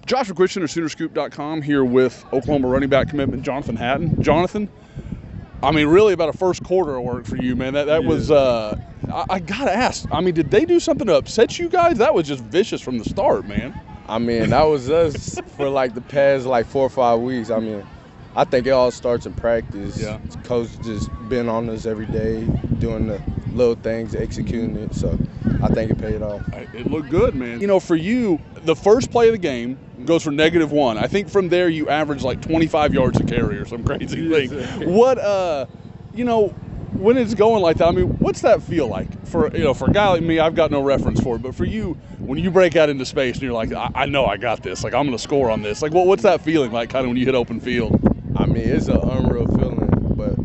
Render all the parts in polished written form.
Josh McCuistion of SoonerScoop.com here with Oklahoma running back commitment Jonathan Hatton. Jonathan, I mean, really about a first quarter of work for you, man. That was, I got to ask, I mean, did they do something to upset you guys? That was just vicious from the start, man. I mean, that was us for like the past 4 or 5 weeks. I mean, I think it all starts in practice. Yeah. Coach just been on us every day, doing the little things, executing it. So I think it paid off. It looked good, man. You know, for you, the first play of the game goes for -1. I think from there you average like 25 yards a carry or some crazy thing. What, you know, when it's going like that, I mean, what's that feel like? For a guy like me, I've got no reference for it, but for you, when you break out into space and you're like, I know I got this, like I'm going to score on this, like what's that feeling like kind of when you hit open field? I mean, it's an unreal feeling, but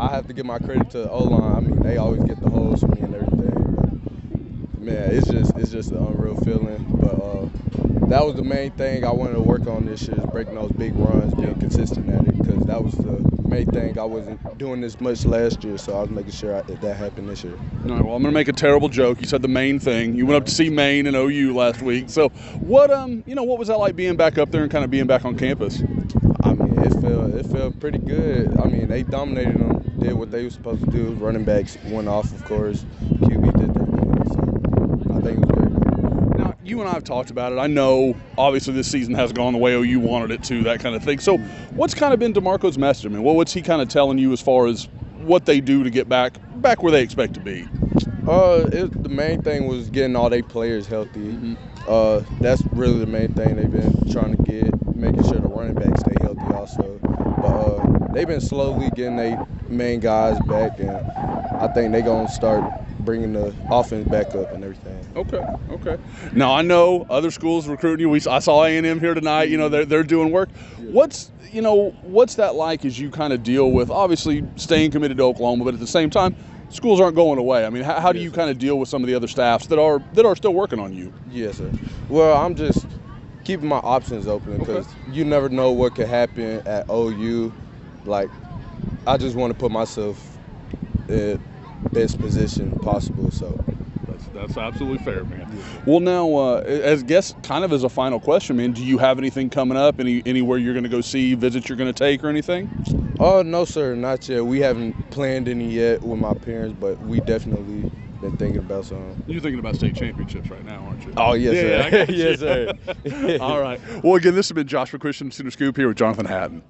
I have to give my credit to the O-line. I mean, they always get the holes for me and everything. But, man, it's just an unreal feeling. But that was the main thing I wanted to work on this year, is breaking those big runs, being consistent at it, because that was the main thing. I wasn't doing this much last year, so I was making sure that happened this year. All right, well, I'm going to make a terrible joke. You said the main thing. You went up to see Maine and OU last week. So what, what was that like being back up there and kind of being back on campus? I mean, it felt pretty good. I mean, they dominated them, did what they were supposed to do. Running backs went off, of course. QB did their thing, so I think it was great. Now, you and I have talked about it. I know, obviously, this season has gone the way OU wanted it to, that kind of thing. So what's kind of been DeMarco's message? I mean, what's he kind of telling you as far as what they do to get back where they expect to be? The main thing was getting all their players healthy. Mm-hmm. That's really the main thing they've been trying to get, making sure the running backs stay healthy also. But they've been slowly getting their main guys back, and I think they're going to start bringing the offense back up and everything. Okay. Now, I know other schools recruiting you. I saw A&M here tonight. You know, they're doing work. What's that like as you kind of deal with, obviously, staying committed to Oklahoma, but at the same time, schools aren't going away. I mean, how do you kind of deal with some of the other staffs that are still working on you? Yes, sir. Well, I'm just keeping my options open, because you never know what could happen at OU. Like, I just want to put myself in best position possible. So that's absolutely fair, man. Yeah. Well, now, kind of as a final question, man, do you have anything coming up? Anywhere you're going to go see, visits you're going to take, or anything? Oh, no, sir, not yet. We haven't planned any yet with my parents, but we definitely been thinking about some. You're thinking about state championships right now, aren't you? Oh, yes, sir. Yes, sir. All right. Well, again, this has been Josh McCuistion, Sooner Scoop, here with Jonathan Hatton.